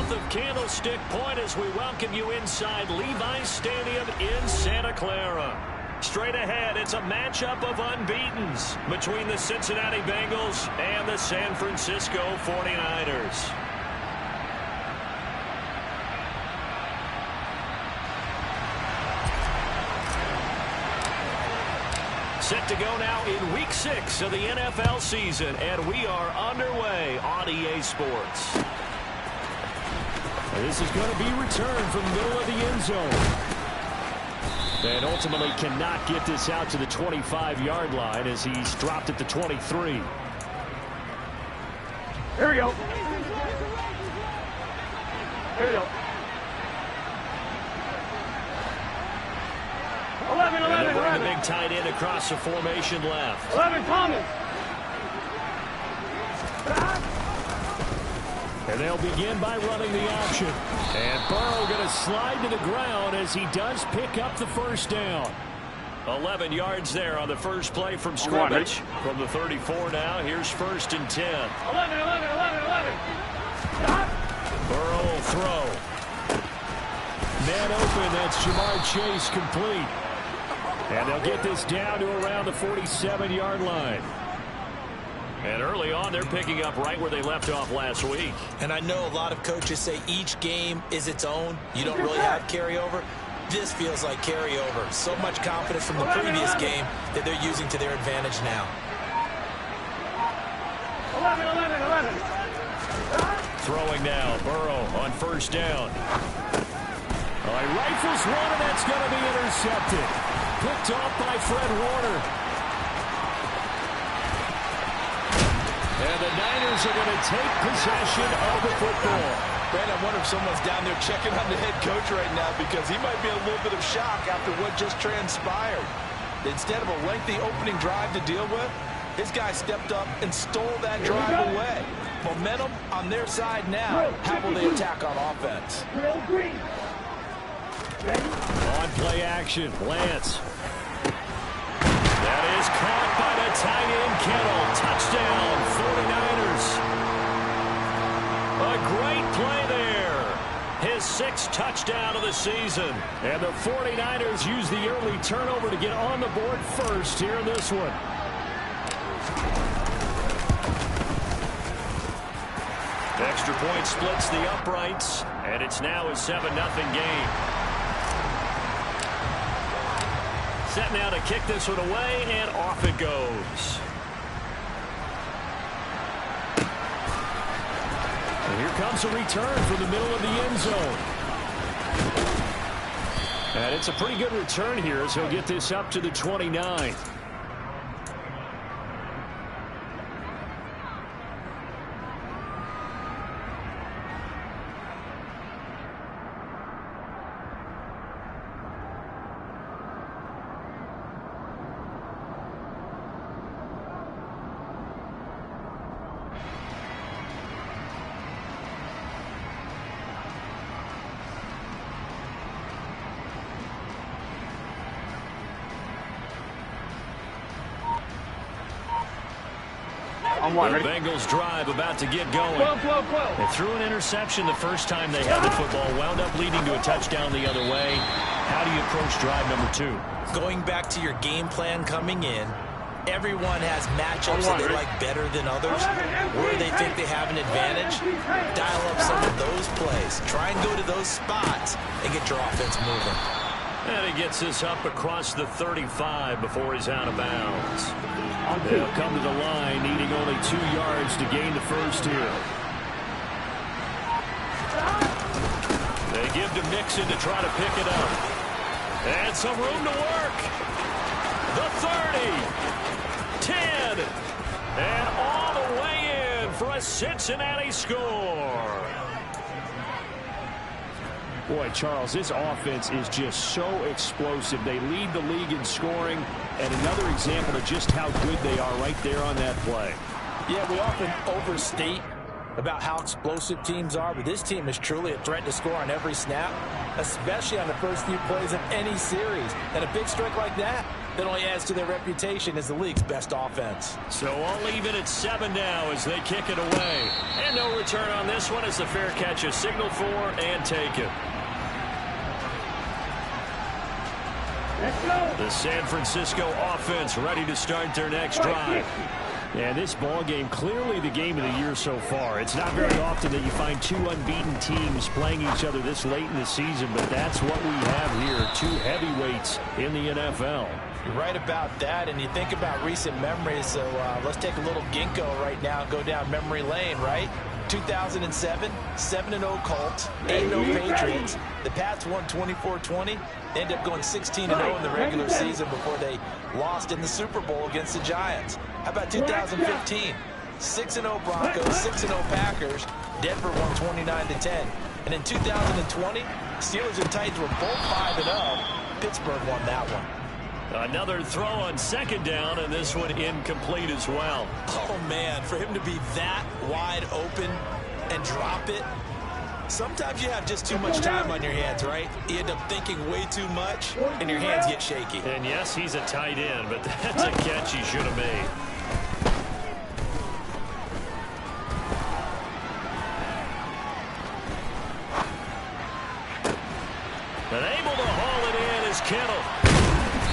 south of Candlestick Point as we welcome you inside Levi's Stadium in Santa Clara. Straight ahead, it's a matchup of unbeatens between the Cincinnati Bengals and the San Francisco 49ers. Set to go now in Week 6 of the NFL season, and we are underway on EA Sports. This is going to be returned from the middle of the end zone. And ultimately cannot get this out to the 25-yard line as he's dropped at the 23. Here we go. Here we go. 11, and 11, 11. The big tight end across the formation left. 11, Thomas. And they'll begin by running the option. And Burrow going to slide to the ground as he does pick up the first down. 11 yards there on the first play from scrimmage. From the 34 now, here's 1st and 10. 11, 11, 11, 11. Burrow will throw. Man open, that's Jamar Chase complete. And they'll get this down to around the 47-yard line. And early on, they're picking up right where they left off last week. And I know a lot of coaches say each game is its own. You don't really have carryover. This feels like carryover. So much confidence from the previous game that they're using to their advantage now. 11, 11, 11. Throwing now, Burrow on 1st down. He rifles one, and that's going to be intercepted. Picked off by Fred Warner. And the Niners are going to take possession of the football. Brandon, I wonder if someone's down there checking on the head coach right now because he might be in a little bit of shock after what just transpired. Instead of a lengthy opening drive to deal with, this guy stepped up and stole that drive away. Momentum on their side now. How will they attack on offense? On play action, Lance. That is caught by the tight end, Kittle. Touchdown, 49ers. A great play there. His 6th touchdown of the season. And the 49ers use the early turnover to get on the board first here in this one. Extra point splits the uprights, and it's now a 7-0 game. Set now to kick this one away, and off it goes. And here comes a return from the middle of the end zone. And it's a pretty good return here as he'll get this up to the 29. The Bengals drive about to get going. They threw an interception the first time they had the football, wound up leading to a touchdown the other way. How do you approach drive number 2? Going back to your game plan coming in, everyone has matchups that they like better than others. Where they think they have an advantage, dial up some of those plays. Try and go to those spots and get your offense moving. And he gets this up across the 35 before he's out of bounds. They'll come to the line, needing only 2 yards to gain the first here. They give to Mixon to try to pick it up. And some room to work. The 30. 10. And all the way in for a Cincinnati score. Boy, Charles, this offense is just so explosive. They lead the league in scoring, and another example of just how good they are right there on that play. Yeah, we often overstate about how explosive teams are, but this team is truly a threat to score on every snap, especially on the first few plays of any series. And a big strike like that only adds to their reputation as the league's best offense. So all even at 7 now as they kick it away. And no return on this one as the fair catch is signaled for and taken. The San Francisco offense ready to start their next drive. And this ball game clearly the game of the year so far. It's not very often that you find two unbeaten teams playing each other this late in the season, but that's what we have here, two heavyweights in the NFL. You're right about that, and you think about recent memories, so let's take a little ginkgo right now and go down memory lane, right? 2007, 7-0 Colts, 8-0 Patriots. The Pats won 24-20. They ended up going 16-0 in the regular season before they lost in the Super Bowl against the Giants. How about 2015? 6-0 Broncos, 6-0 Packers. Denver won 29-10. And in 2020, Steelers and Titans were both 5-0. Pittsburgh won that one. Another throw on second down, and this one incomplete as well. Oh, man, for him to be that wide open and drop it, sometimes you have just too much time on your hands, right? You end up thinking way too much, and your hands get shaky. And yes, he's a tight end, but that's a catch he should have made. And able to haul it in is Kittle.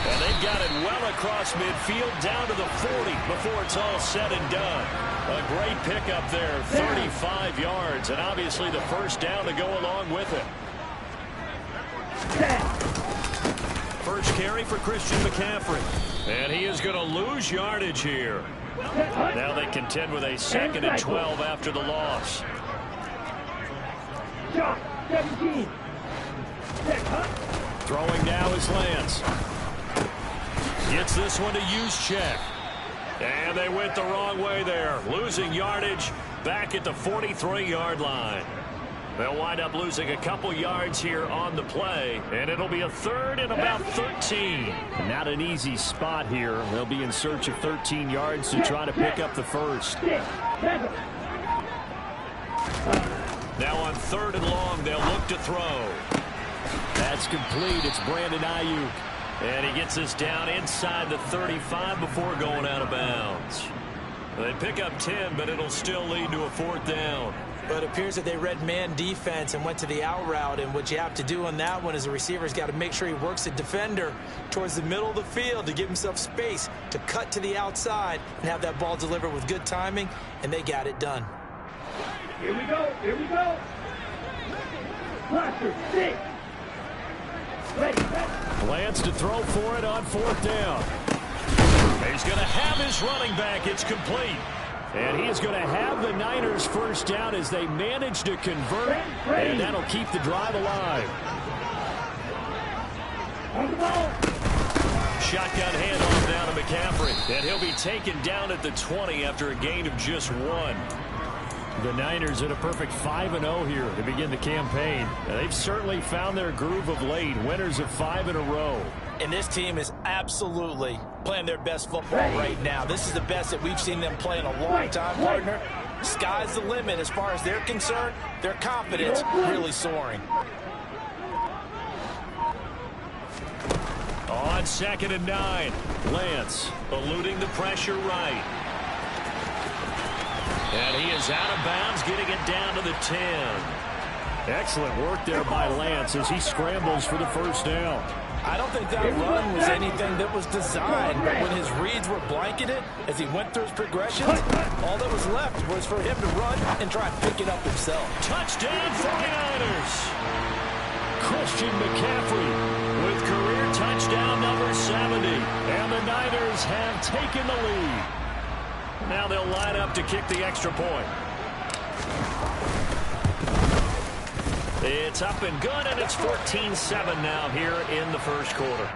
And they've got it well across midfield down to the 40 before it's all said and done. A great pickup there, 35 yards, and obviously the first down to go along with it. First carry for Christian McCaffrey. And he is going to lose yardage here. Now they contend with a 2nd and 12 after the loss. Throwing now is Lance. Gets this one to Juszczyk. And they went the wrong way there. Losing yardage back at the 43-yard line. They'll wind up losing a couple yards here on the play. And it'll be a 3rd and about 13. Not an easy spot here. They'll be in search of 13 yards to try to pick up the first. Now on 3rd and long, they'll look to throw. That's complete. It's Brandon Ayuk. And he gets us down inside the 35 before going out of bounds. They pick up 10, but it'll still lead to a 4th down. But it appears that they read man defense and went to the out route. And what you have to do on that one is the receiver's got to make sure he works the defender towards the middle of the field to give himself space to cut to the outside and have that ball delivered with good timing. And they got it done. Here we go. Here we go. Cluster, 6. Ready. Lance to throw for it on 4th down. He's going to have his running back. It's complete. And he is going to have the Niners first down as they manage to convert. And that'll keep the drive alive. On the ball. Shotgun handoff down to McCaffrey. And he'll be taken down at the 20 after a gain of just 1. The Niners at a perfect 5-0 here to begin the campaign. They've certainly found their groove of late, winners of 5 in a row. And this team is absolutely playing their best football right now. This is the best that we've seen them play in a long time, partner. Sky's the limit as far as they're concerned. Their confidence really soaring. On 2nd and 9, Lance eluding the pressure right. And he is out of bounds, getting it down to the 10. Excellent work there by Lance as he scrambles for the first down. I don't think that run was anything that was designed, but when his reads were blanketed as he went through his progressions, all that was left was for him to run and try and pick it up himself. Touchdown 49ers! Christian McCaffrey with career touchdown number 70. And the Niners have taken the lead. Now they'll line up to kick the extra point. It's up and good, and it's 14-7 now here in the first quarter.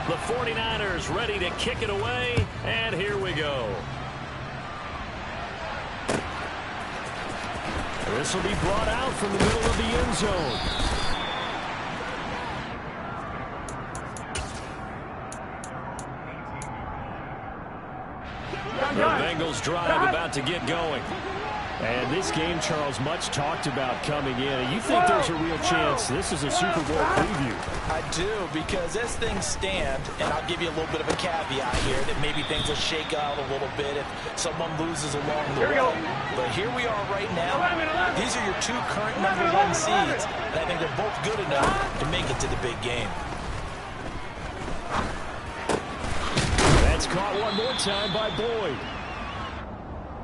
The 49ers ready to kick it away, and here we go. This will be brought out from the middle of the end zone. The Bengals drive about to get going. And this game, Charles, much talked about coming in. You think there's a real chance this is a Super Bowl preview? I do, because as things stand, and I'll give you a little bit of a caveat here, that maybe things will shake out a little bit if someone loses along the way. But here we are right now. These are your two current #1 seeds, and I think they're both good enough to make it to the big game. That's caught one more time by Boyd.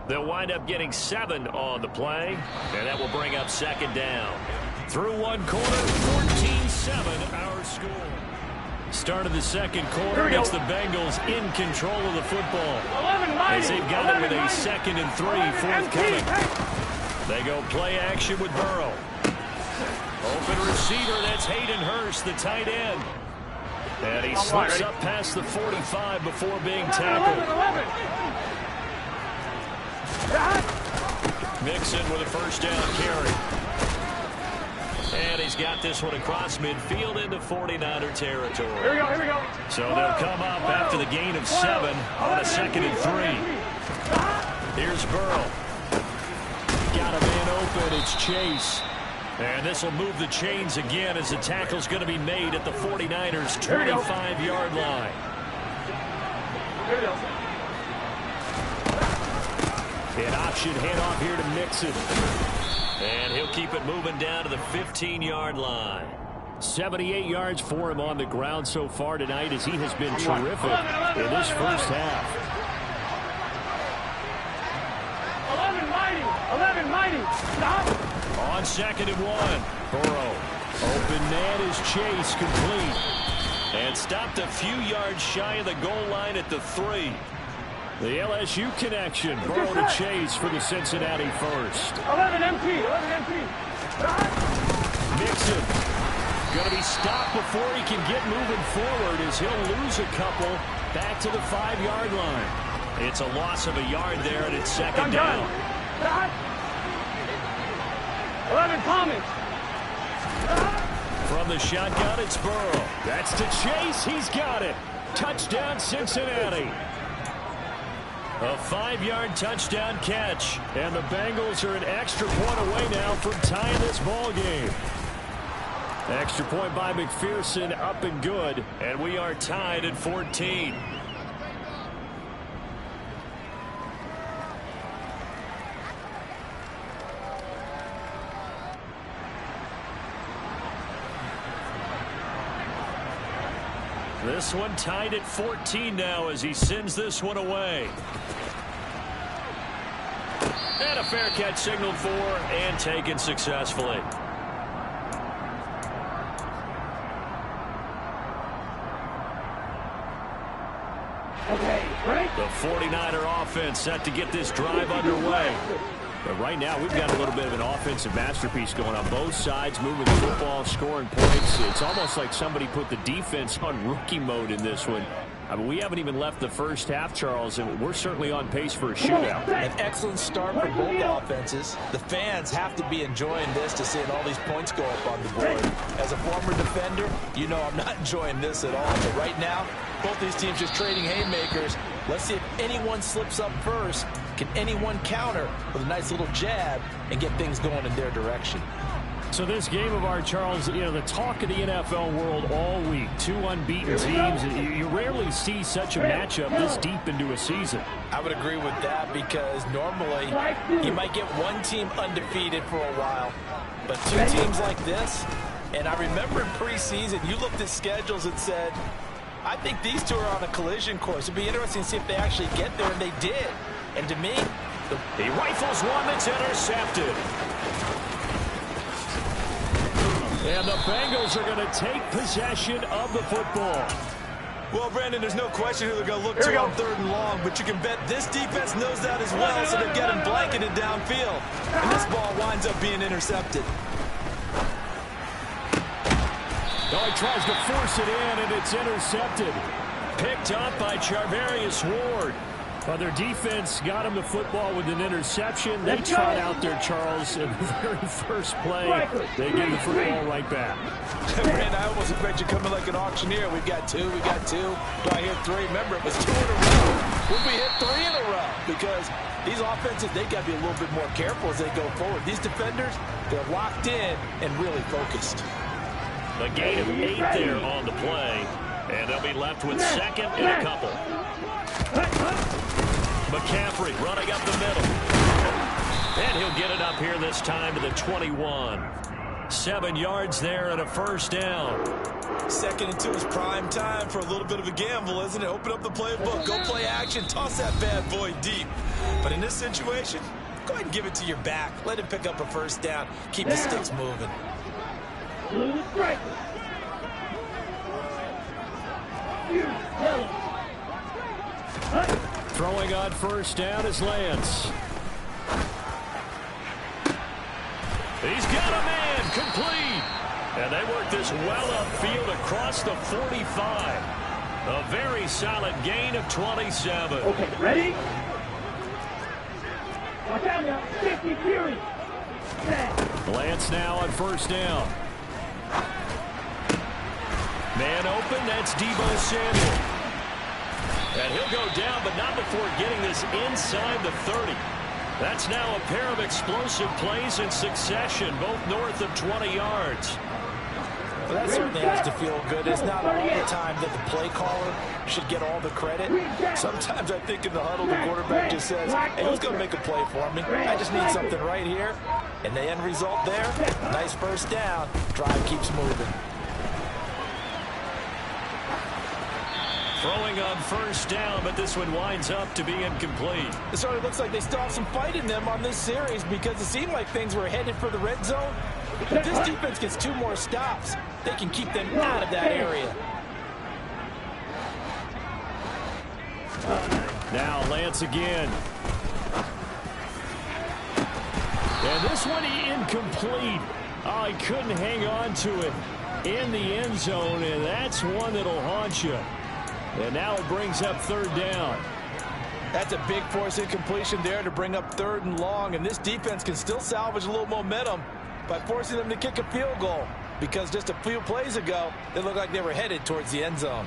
They'll wind up getting 7 on the play, and that will bring up second down. Through one quarter, 14-7 our score. Start of the second quarter, it's the Bengals in control of the football. As they've got it with a 2nd and 3 forthcoming. They go play action with Burrow. Open receiver, that's Hayden Hurst, the tight end. And he slips up past the 45 before being tackled. Mixon with a first down carry. And he's got this one across midfield into 49er territory. Here we go. So they'll come up after the gain of 7 on a 2nd and 3. Here's Burrow. Got a man open. It's Chase. And this will move the chains again as the tackle's going to be made at the 49ers' 25-yard line. Here we go. An option handoff here to Mixon. And he'll keep it moving down to the 15-yard line. 78 yards for him on the ground so far tonight as he has been terrific in this first half. 11 mighty. Stop. On 2nd and 1. Burrow. Open man is Chase, complete. And stopped a few yards shy of the goal line at the 3. The LSU connection. Burrow to Chase for the Cincinnati first. 11 MT. Mixon. Going to be stopped before he can get moving forward as he'll lose a couple back to the 5-yard line. It's a loss of a yard there, and it's second down. 11 Thomas. From the shotgun, it's Burrow. That's to Chase. He's got it. Touchdown, Cincinnati. A 5-yard touchdown catch. And the Bengals are an extra point away now from tying this ball game. Extra point by McPherson, up and good. And we are tied at 14. This one tied at 14 now as he sends this one away. And a fair catch signaled for and taken successfully. Okay, ready? The 49er offense set to get this drive underway. But right now, we've got a little bit of an offensive masterpiece going on both sides, moving the football, scoring points. It's almost like somebody put the defense on rookie mode in this one. I mean, we haven't even left the first half, Charles, and we're certainly on pace for a shootout. An excellent start for both offenses. The fans have to be enjoying this to seeing all these points go up on the board. As a former defender, you know I'm not enjoying this at all. But right now, both these teams just trading haymakers. Let's see if anyone slips up first. Can anyone counter with a nice little jab and get things going in their direction? So this game of our, Charles, you know, the talk of the NFL world all week. Two unbeaten teams. You rarely see such a matchup this deep into a season. I would agree with that because normally you might get one team undefeated for a while. But two teams like this, and I remember in preseason, you looked at schedules and said, I think these two are on a collision course. It'd be interesting to see if they actually get there, and they did. And to me, he rifles one that's intercepted. And the Bengals are going to take possession of the football. Well, Brandon, there's no question who they're going to look to on 3rd and long, but you can bet this defense knows that as well, so they're getting blanketed downfield. And this ball winds up being intercepted. Oh, he tries to force it in, and it's intercepted. picked up by Charvarius Ward. Well, their defense got him the football with an interception. They trot out there, Charles, in the very first play. They give the football right back. Man, I almost expect you coming like an auctioneer. We've got two. We got two. Do I hit three? Remember, it was 2 in a row. Will we hit 3 in a row? Because these offenses, they got to be a little bit more careful as they go forward. These defenders, they're locked in and really focused. A gain of 8 there on the play. And they'll be left with second and a couple. McCaffrey running up the middle. And he'll get it up here this time to the 21. 7 yards there and a first down. Second and 2 is prime time for a little bit of a gamble, isn't it? Open up the playbook, go play action, toss that bad boy deep. But in this situation, go ahead and give it to your back. Let him pick up a first down. Keep the sticks moving. Throwing on first down is Lance. He's got a man complete. And they work this well upfield across the 45. A very solid gain of 27. Okay, ready? Watch out now. 50 fury. Lance now on first down. Man open, that's Deebo Samuel. And he'll go down, but not before getting this inside the 30. That's now a pair of explosive plays in succession, both north of 20 yards. Well, that certainly has to feel good. It's not all the time that the play caller should get all the credit. Sometimes I think in the huddle, the quarterback just says, hey, who's going to make a play for me? I just need something right here. And the end result there, nice first down. Drive keeps moving. Throwing on first down, but this one winds up to be incomplete. It sort of looks like they still have some fight in them on this series because it seemed like things were headed for the red zone. If this defense gets 2 more stops, they can keep them out of that area. Now Lance again. And this one incomplete. Oh, he couldn't hang on to it in the end zone, and that's one that'll haunt you. And now it brings up third down. That's a big force incompletion there to bring up 3rd and long, and this defense can still salvage a little momentum by forcing them to kick a field goal, because just a few plays ago, they looked like they were headed towards the end zone.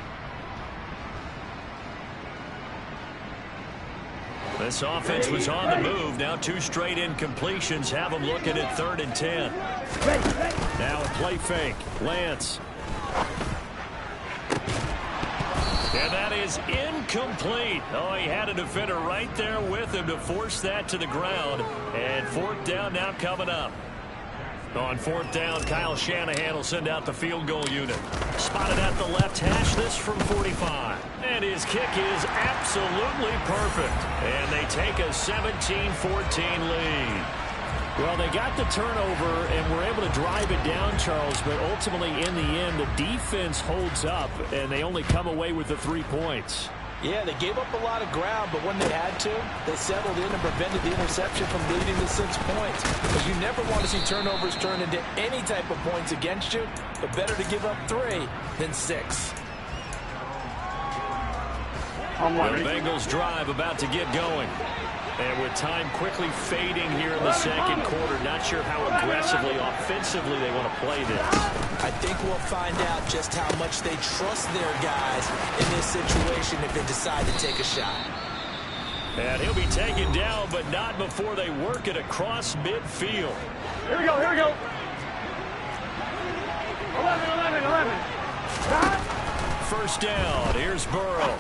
This offense was on the move. Now 2 straight incompletions have them looking at 3rd and 10. Now a play fake. Lance. And that is incomplete. Oh, he had a defender right there with him to force that to the ground. And 4th down now coming up. On 4th down, Kyle Shanahan will send out the field goal unit. Spotted at the left hash, this from 45. And his kick is absolutely perfect. And they take a 17-14 lead. Well, they got the turnover and were able to drive it down, Charles, but ultimately in the end, the defense holds up, and they only come away with the 3 points. Yeah, they gave up a lot of ground, but when they had to, they settled in and prevented the interception from leading to 6 points. Because you never want to see turnovers turn into any type of points against you, but better to give up 3 than 6. The Bengals drive about to get going. And with time quickly fading here in the second quarter, not sure how aggressively, offensively they want to play this. I think we'll find out just how much they trust their guys in this situation if they decide to take a shot. And he'll be taken down, but not before they work it across midfield. Here we go, here we go. 11. First down, here's Burrow.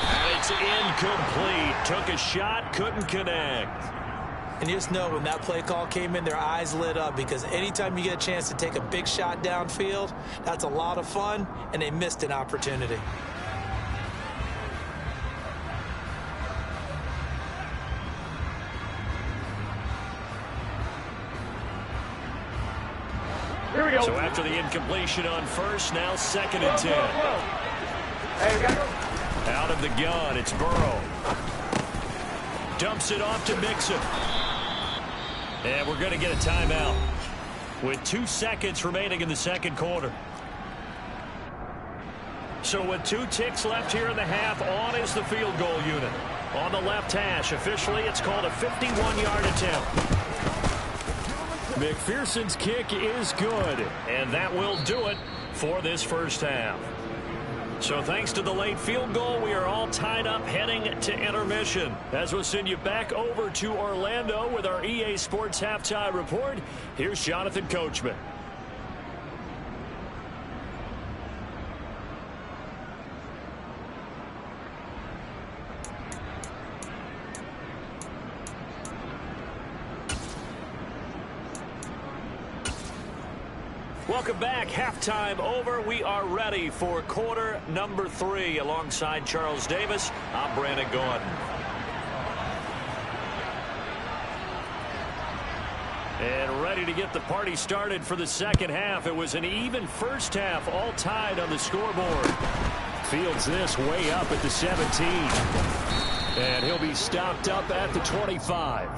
And it's incomplete. Took a shot, couldn't connect. And you just know when that play call came in, their eyes lit up, because anytime you get a chance to take a big shot downfield, that's a lot of fun, and they missed an opportunity. Here we go. So after the incompletion on first, now 2nd and 10. Hey, we got to go. Out of the gun, it's Burrow. Dumps it off to Mixon. And we're going to get a timeout with 2 seconds remaining in the second quarter. So with 2 ticks left here in the half, on is the field goal unit. On the left hash, officially it's called a 51-yard attempt. McPherson's kick is good, and that will do it for this first half. So thanks to the late field goal, we are all tied up heading to intermission. As we'll send you back over to Orlando with our EA Sports Halftime Report, here's Jonathan Coachman. Welcome back. Halftime over. We are ready for quarter number 3. Alongside Charles Davis, I'm Brandon Gordon. And ready to get the party started for the second half. It was an even first half, all tied on the scoreboard. Fields this way up at the 17. And he'll be stopped up at the 25.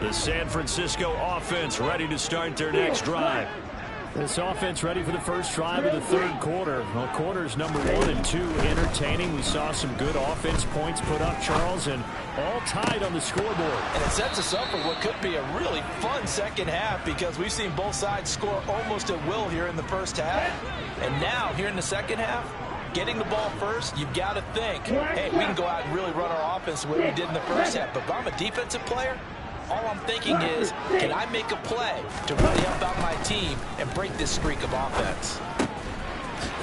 The San Francisco offense ready to start their next drive. This offense ready for the first drive of the third quarter. Well, quarters number 1 and 2 entertaining. We saw some good offense points put up, Charles, and all tied on the scoreboard. And it sets us up for what could be a really fun second half because we've seen both sides score almost at will here in the first half. And now, here in the second half, getting the ball first, you've got to think, hey, we can go out and really run our offense the way we did in the first half. But if I'm a defensive player, all I'm thinking is, can I make a play to really help out my team and break this streak of offense?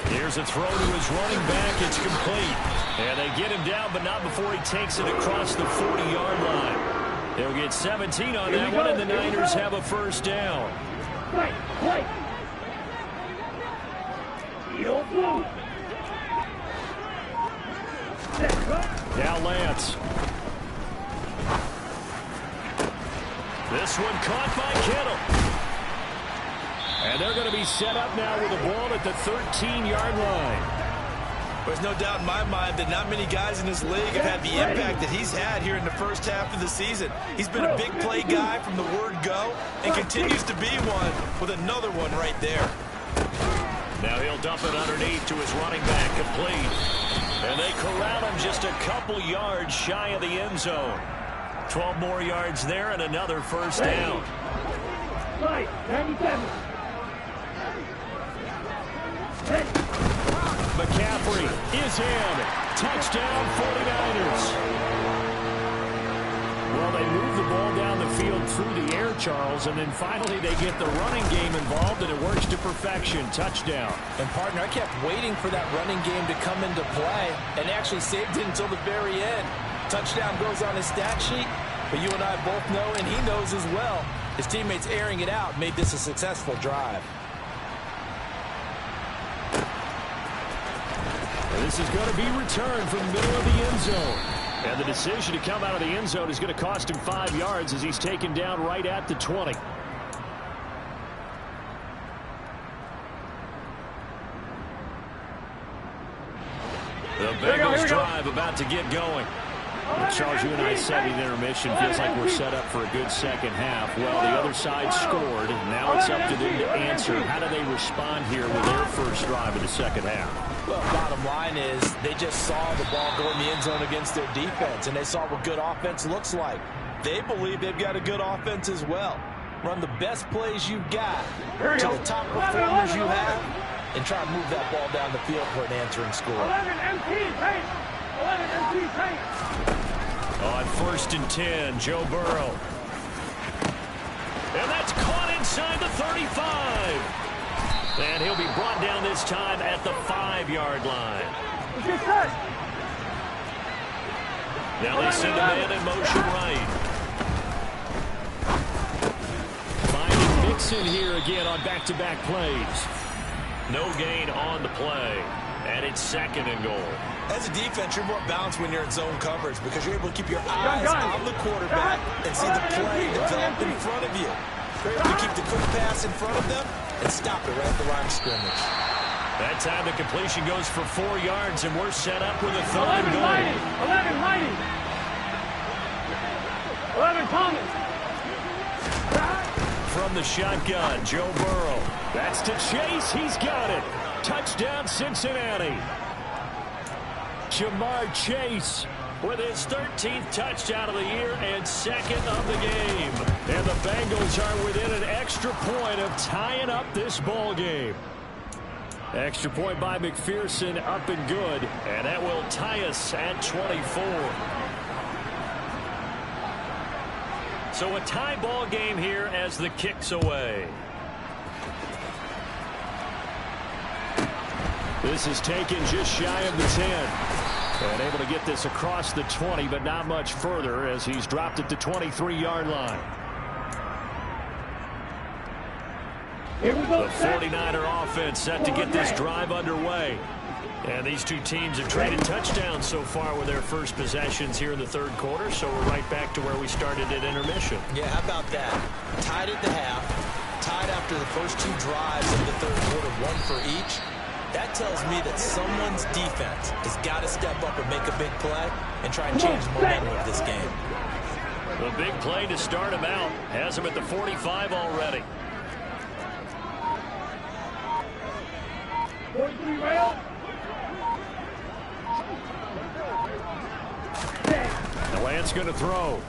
Here's a throw to his running back. It's complete. And they get him down, but not before he takes it across the 40-yard line. They'll get 17 on that one, and the Niners have a first down. Now Lance. This one caught by Kittle. And they're going to be set up now with the ball at the 13-yard line. There's no doubt in my mind that not many guys in this league have had the impact that he's had here in the first half of the season. He's been a big play guy from the word go and continues to be one with another one right there. Now he'll dump it underneath to his running back, complete. And they corral him just a couple yards shy of the end zone. 12 more yards there and another first down. McCaffrey is in. Touchdown 49ers. Well, they move the ball down the field through the air, Charles, and then finally they get the running game involved, and it works to perfection. Touchdown. And, partner, I kept waiting for that running game to come into play and actually saved it until the very end. Touchdown goes on his stat sheet, but you and I both know, and he knows as well, his teammates airing it out made this a successful drive. And this is going to be returned from the middle of the end zone. And the decision to come out of the end zone is going to cost him 5 yards as he's taken down right at the 20. The Bengals drive about to get going. Charles, you and I said in intermission, feels like we're set up for a good second half. Well, the other side scored. Now it's up to them to answer. How do they respond here with their first drive of the second half? Well, bottom line is they just saw the ball go in the end zone against their defense, and they saw what good offense looks like. They believe they've got a good offense as well. Run the best plays you've got to the top performers you have, and try to move that ball down the field for an answering score. 11 MT paint. 11 MT paint. On 1st and 10, Joe Burrow. And that's caught inside the 35. And he'll be brought down this time at the 5-yard line. Now they send a man in motion right. Finding Mixon here again on back-to-back plays. No gain on the play. And it's 2nd and goal. As a defense, you're more balanced when you're in zone coverage because you're able to keep your eyes on the quarterback and see the play develop in front of you. You're able to keep the quick pass in front of them and stop it right at the line of scrimmage. That time the completion goes for 4 yards, and we're set up with a 3rd and goal. 11 mighty. 11 coming. From the shotgun, Joe Burrow. That's to Chase. He's got it. Touchdown, Cincinnati. Jamar Chase with his 13th touchdown of the year and second of the game. And the Bengals are within an extra point of tying up this ball game. Extra point by McPherson, up and good. And that will tie us at 24. So a tie ball game here as the kick's away. This is taken just shy of the 10. And able to get this across the 20, but not much further as he's dropped it to 23-yard line. Here we go. The 49er offense set to get this drive underway. And these two teams have traded touchdowns so far with their first possessions here in the third quarter, so we're right back to where we started at intermission. Yeah, how about that? Tied at the half, tied after the first two drives of the third quarter, one for each. That tells me that someone's defense has got to step up and make a big play and try and change the momentum of this game. The big play to start him out has him at the 45 already. 43 rail. Lance going to throw.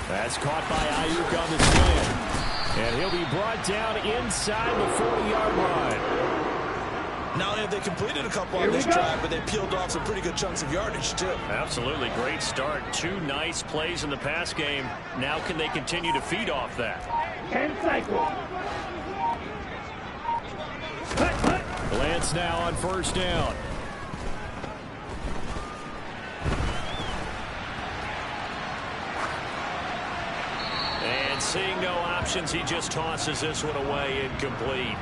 That's caught by Ayuk on the slant. And he'll be brought down inside the 40-yard line. Not only have they completed a couple on this drive, but they peeled off some pretty good chunks of yardage, too. Absolutely great start. Two nice plays in the pass game. Now can they continue to feed off that? 10 cycle. Lance now on first down. And seeing no options, he just tosses this one away, incomplete.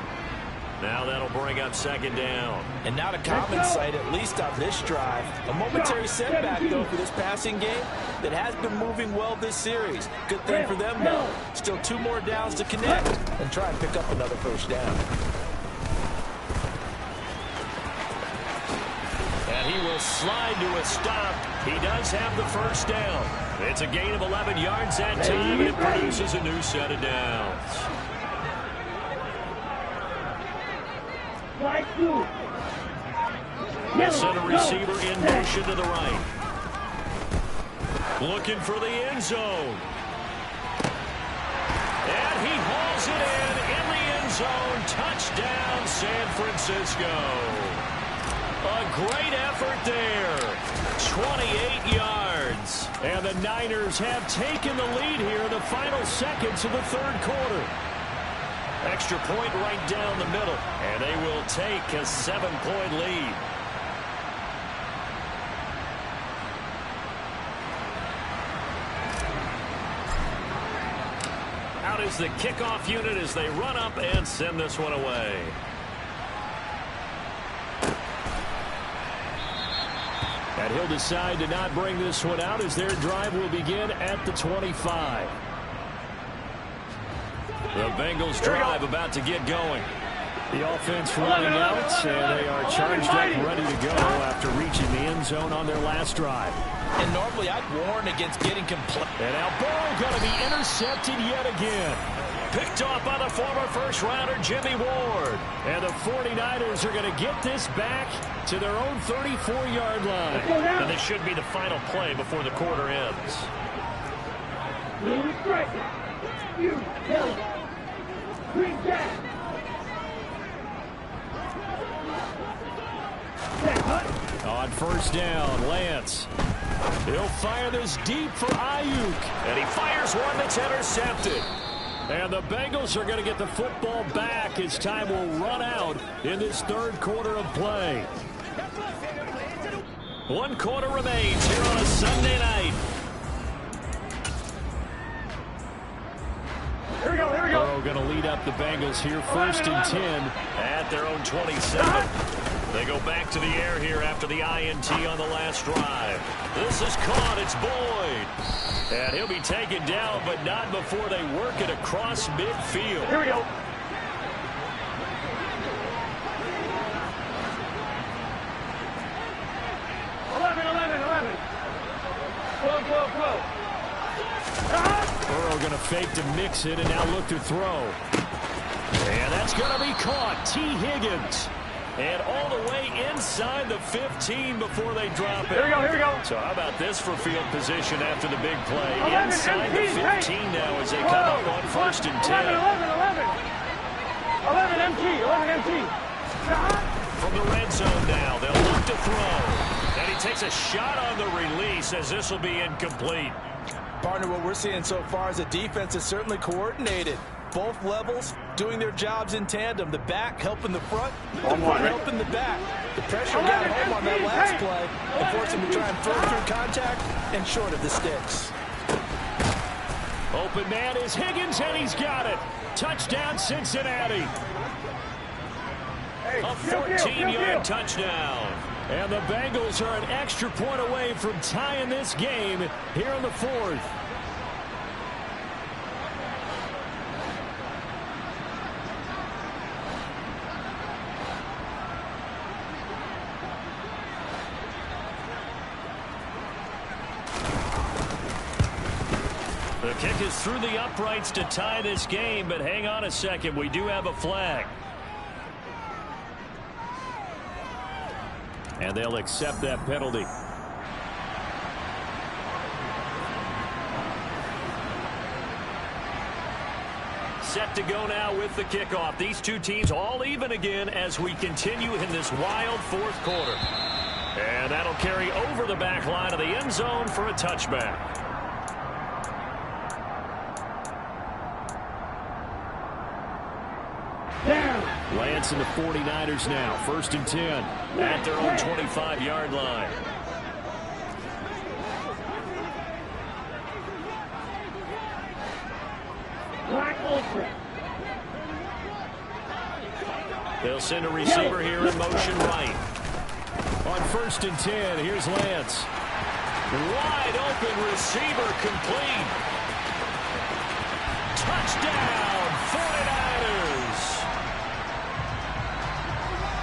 Now that'll bring up second down. And not a common sight, at least on this drive. A momentary setback, though, for this passing game that has been moving well this series. Good thing for them, though. Still two more downs to connect and try and pick up another first down. And he will slide to a stop. He does have the first down. It's a gain of 11 yards that time, and it produces a new set of downs. The center receiver in motion to the right. Looking for the end zone. And he hauls it in the end zone. Touchdown, San Francisco. A great effort there. 28 yards. And the Niners have taken the lead here in the final seconds of the third quarter. Extra point right down the middle. And they will take a 7-point lead. Out is the kickoff unit as they run up and send this one away. And he'll decide to not bring this one out as their drive will begin at the 25. The Bengals drive about to get going. The offense running out, and they are charged up, ready to go after reaching the end zone on their last drive. And normally I'd warn against getting complete. And now Burrow going to be intercepted yet again. Picked off by the former first-rounder Jimmy Ward. And the 49ers are going to get this back to their own 34-yard line. And this should be the final play before the quarter ends. On first down, Lance. He'll fire this deep for Ayuk. And he fires one that's intercepted. And the Bengals are going to get the football back as time will run out in this third quarter of play. 1 quarter remains here on a Sunday night. Here we go, here we go. Burrow going to lead up the Bengals here, 1st and 10 at their own 27. They go back to the air here after the INT on the last drive. This is caught. It's Boyd. And he'll be taken down, but not before they work it across midfield. Here we go. Eleven. 12. going to fake to mix it and now look to throw. And that's going to be caught. T. Higgins. And all the way inside the 15 before they drop it. Here we go, here we go. So how about this for field position after the big play? 11 Inside the MT, 15 now as they come up on 1st and 10. 11 MT, 11 MT. From the red zone now, they'll look to throw. And he takes a shot on the release as this will be incomplete. Partner, what we're seeing so far is the defense is certainly coordinated. Both levels doing their jobs in tandem. The back helping the front, the front helping the back. The pressure got home on that last play and forced him to try and throw through contact and short of the sticks. Open man is Higgins, and he's got it. Touchdown, Cincinnati. A 14-yard touchdown. And the Bengals are an extra point away from tying this game here in the 4th. The kick is through the uprights to tie this game, but hang on a second. We do have a flag. And they'll accept that penalty. Set to go now with the kickoff. These two teams all even again as we continue in this wild 4th quarter. And that'll carry over the back line of the end zone for a touchback. Lance and the 49ers now. 1st and 10 at their own 25-yard line. They'll send a receiver here in motion right. On 1st and 10, here's Lance. Wide open receiver complete. Touchdown, 49ers.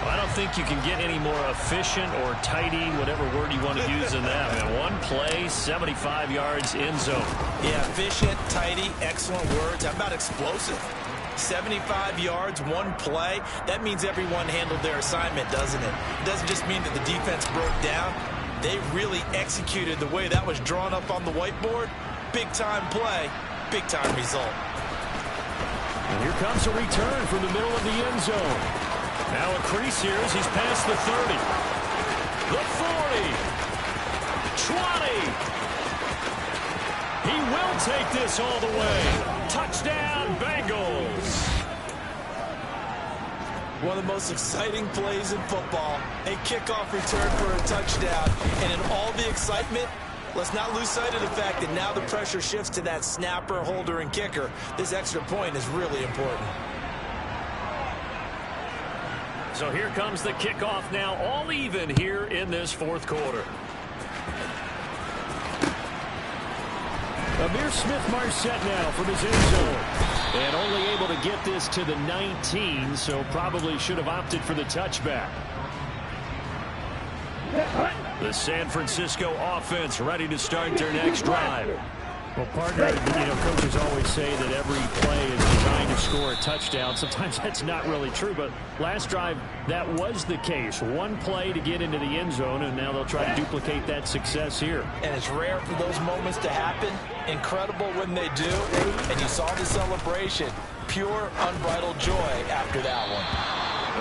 I don't think you can get any more efficient or tidy, whatever word you want to use in that. Man, one play, 75 yards, end zone. Yeah, efficient, tidy, excellent words. How about explosive? 75 yards, one play. That means everyone handled their assignment, doesn't it? It doesn't just mean that the defense broke down. They really executed the way that was drawn up on the whiteboard. Big-time play, big-time result. And here comes a return from the middle of the end zone. Now a crease here as he's past the 30. The 40. 20. He will take this all the way. Touchdown, Bengals. One of the most exciting plays in football. A kickoff return for a touchdown. And in all the excitement, let's not lose sight of the fact that now the pressure shifts to that snapper, holder, and kicker. This extra point is really important. So here comes the kickoff now, all even here in this 4th quarter. Amir Smith-Marset now from his end zone. And only able to get this to the 19, so probably should have opted for the touchback. The San Francisco offense ready to start their next drive. Well, partner, coaches always say that every play is designed to score a touchdown. Sometimes that's not really true, but last drive, that was the case. One play to get into the end zone, and now they'll try to duplicate that success here. And it's rare for those moments to happen. Incredible when they do. And you saw the celebration. Pure, unbridled joy after that one.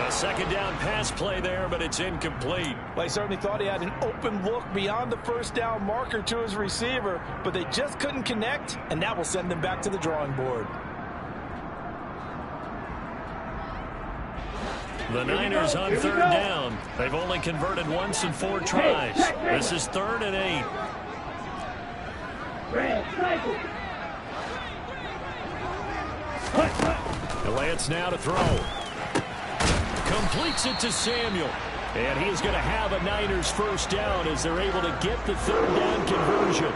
A second down pass play there, but it's incomplete. Well, he certainly thought he had an open look beyond the first down marker to his receiver, but they just couldn't connect, and that will send them back to the drawing board. The Niners on 3rd down. They've only converted once in 4 tries. This is 3rd and 8. Lance now to throw. Completes it to Samuel. And he is going to have a Niners first down as they're able to get the 3rd down conversion.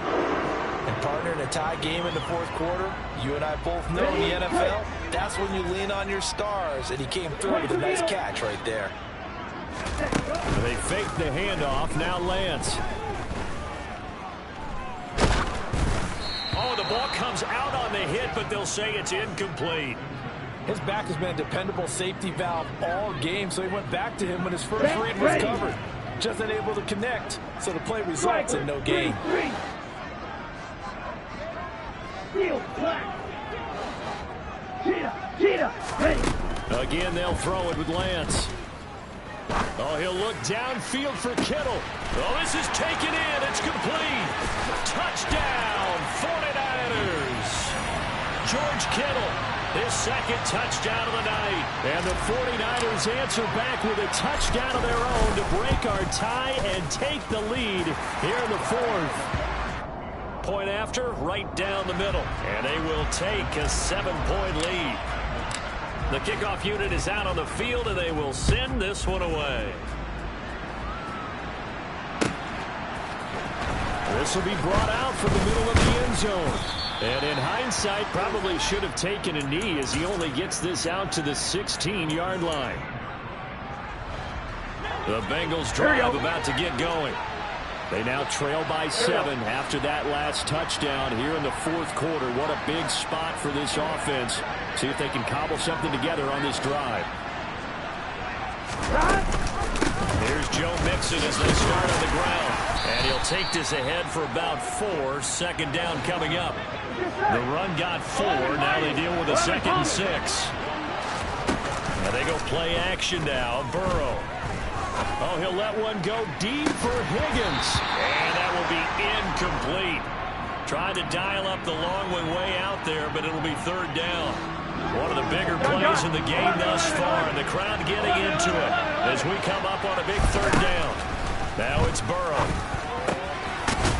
And partner, in a tie game in the 4th quarter, you and I both know in the NFL, that's when you lean on your stars. And he came through with a nice catch right there. They faked the handoff. Now Lance. Oh, the ball comes out on the hit, but they'll say it's incomplete. His back has been a dependable safety valve all game, so he went back to him when his first read was covered. Just unable to connect, so the play results in no gain. Again, they'll throw it with Lance. Oh, he'll look downfield for Kittle. Oh, this is taken in. It's complete. Touchdown, 49ers. George Kittle, his second touchdown of the night. And the 49ers answer back with a touchdown of their own to break our tie and take the lead here in the fourth. Point after, right down the middle. And they will take a 7-point lead. The kickoff unit is out on the field, and they will send this one away. This will be brought out from the middle of the end zone. And in hindsight, probably should have taken a knee as he only gets this out to the 16-yard line. The Bengals drive about to get going. They now trail by 7 after that last touchdown here in the fourth quarter. What a big spot for this offense. See if they can cobble something together on this drive. Here's Joe Mixon as they start on the ground. And he'll take this ahead for about 4. Second down coming up. The run got 4. Now they deal with a 2nd and 6. And they go play action now. Burrow. Oh, he'll let one go deep for Higgins. And that will be incomplete. Tried to dial up the long way out there, but it'll be 3rd down. One of the bigger plays in the game thus far, and the crowd getting into it as we come up on a big 3rd down. Now it's Burrow.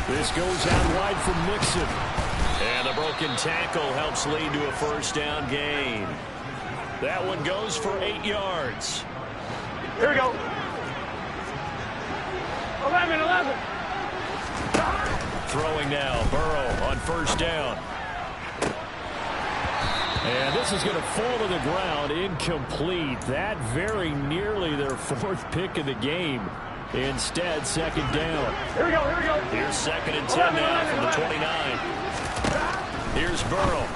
This goes out wide for Mixon. And the broken tackle helps lead to a 1st down gain. That one goes for 8 yards. Here we go. 11. Throwing now, Burrow on 1st down. And this is going to fall to the ground, incomplete. That very nearly their 4th pick of the game. Instead, 2nd down. Here we go. Here's 2nd and 10 now from the 29. Here's Burrow.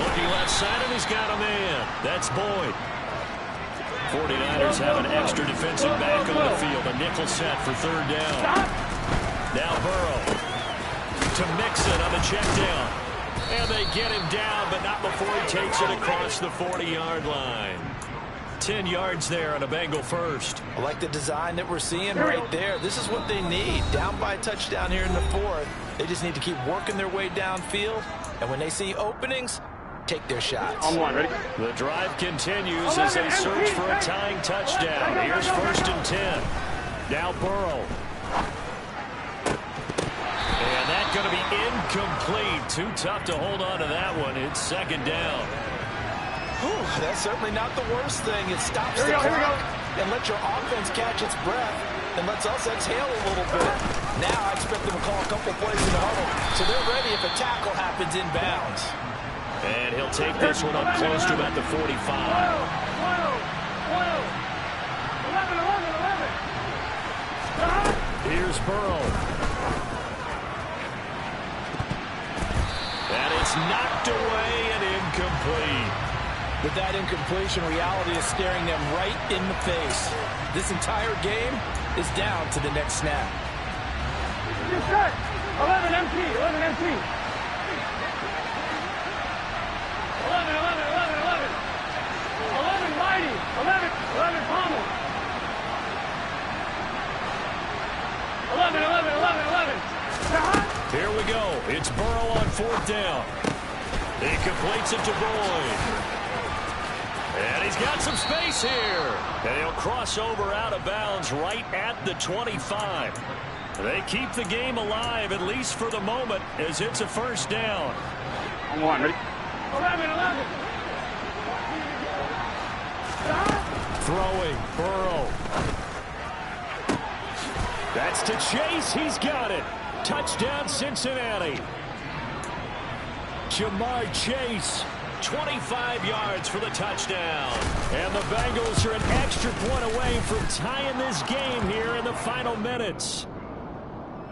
Looking left side, and he's got a man. That's Boyd. 49ers have an extra defensive back on the field. A nickel set for 3rd down. Now Burrow to Mixon on the check down. And they get him down, but not before he takes it across the 40-yard line. 10 yards there on a Bengal 1st. I like the design that we're seeing right there. This is what they need. Down by a touchdown here in the 4th. They just need to keep working their way downfield. And when they see openings, take their shots. On 1, ready? The drive continues as they search for a tying touchdown. Here's 1st and 10. Now Burrow. And that's going to be incomplete. Too tough to hold on to that one. It's 2nd down. Whew, that's certainly not the worst thing. It stops the clock and lets your offense catch its breath and lets us exhale a little bit. Now I expect them to call a couple plays in the huddle, so they're ready if a tackle happens inbounds. And he'll take this one up close to about the 45. 11. Here's Burrow. And it's knocked away and incomplete. With that incompletion, reality is staring them right in the face. This entire game is down to the next snap. 11 MT. 11 Mighty. 11 Pommel. 11. Here we go. It's Burrow on 4th down. He completes it to Boyd. And he's got some space here. And he'll cross over out of bounds right at the 25. They keep the game alive, at least for the moment, as it's a 1st down. On 1, ready? 11. Throwing, Burrow. That's to Chase. He's got it. Touchdown, Cincinnati. Jamar Chase, 25 yards for the touchdown. And the Bengals are an extra point away from tying this game here in the final minutes.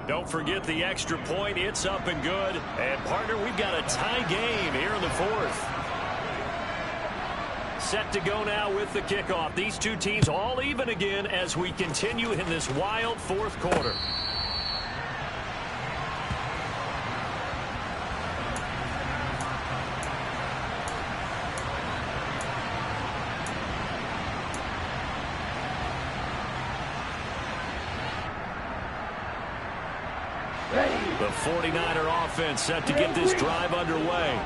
Don't forget the extra point. It's up and good. And, partner, we've got a tie game here in the fourth. Set to go now with the kickoff. These two teams all even again as we continue in this wild fourth quarter. The 49er offense set to get this drive underway.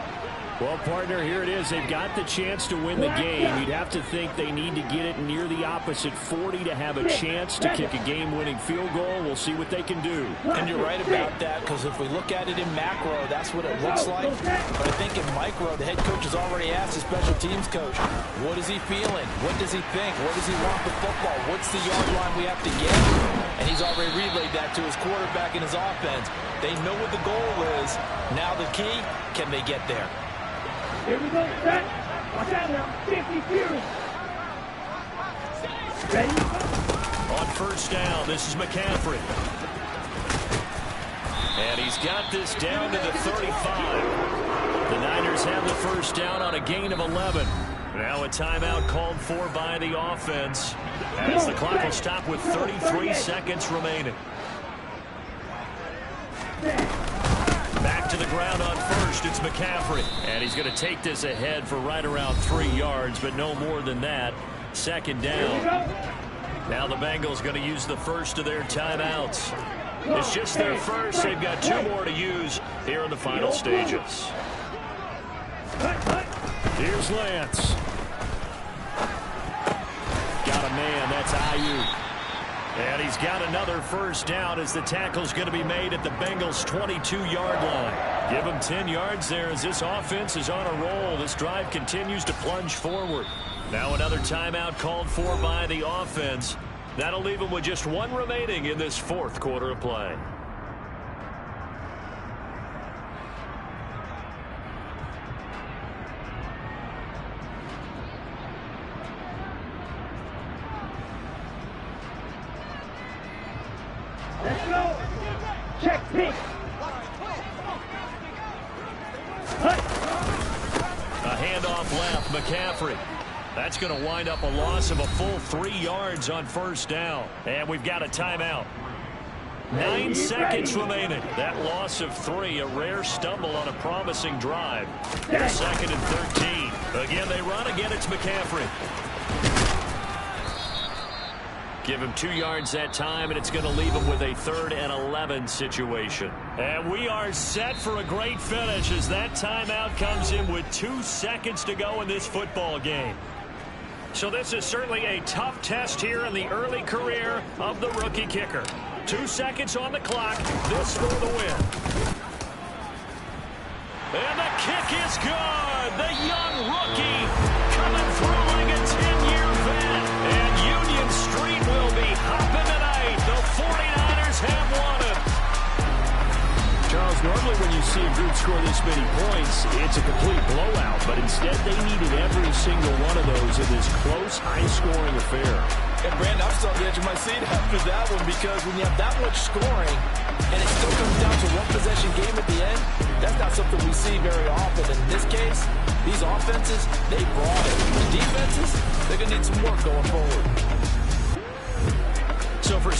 Well, partner, here it is. They've got the chance to win the game. You'd have to think they need to get it near the opposite 40 to have a chance to kick a game-winning field goal. We'll see what they can do. And you're right about that, because if we look at it in macro, that's what it looks like. But I think in micro, the head coach has already asked the special teams coach, what is he feeling? What does he think? Where does he want the football? What's the yard line we have to get? And he's already relayed that to his quarterback and his offense. They know what the goal is. Now the key, can they get there? Here we go, set. Watch out now. 50 feet. Ready? On first down, this is McCaffrey. And he's got this down to the 35. The Niners have the first down on a gain of 11. Now a timeout called for by the offense as the clock will stop with 33 seconds remaining. Back to the ground on first, it's McCaffrey. And he's going to take this ahead for right around 3 yards, but no more than that. Second down. Now the Bengals going to use the first of their timeouts. It's just their first. They've got 2 more to use here in the final stages. Here's Lance. Got a man. That's Ayuk. And he's got another first down as the tackle's going to be made at the Bengals' 22-yard line. Give them 10 yards there as this offense is on a roll. This drive continues to plunge forward. Now another timeout called for by the offense. That'll leave them with just 1 remaining in this fourth quarter of play. Let's go. Check pick. A handoff left, McCaffrey. That's going to wind up a loss of a full 3 yards on first down. And we've got a timeout. 9 seconds remaining. That loss of 3, a rare stumble on a promising drive. Second and 13. Again, they run. Again, it's McCaffrey. Give him 2 yards that time, and it's going to leave him with a 3rd and 11 situation. And we are set for a great finish as that timeout comes in with 2 seconds to go in this football game. So this is certainly a tough test here in the early career of the rookie kicker. 2 seconds on the clock. This for the win. And the kick is good. The young rookie coming through like a 10-year vet. And Union Street will be hopping tonight. The 49ers have won it. Charles, normally when you see a group score this many points, it's a complete blowout. But instead, they needed every single one of those in this close, high-scoring affair. And, Brandon, I'm still on the edge of my seat after that one because when you have that much scoring and it still comes down to one possession game at the end, that's not something we see very often. In this case, these offenses, they brought it. The defenses, they're going to need some work going forward. So for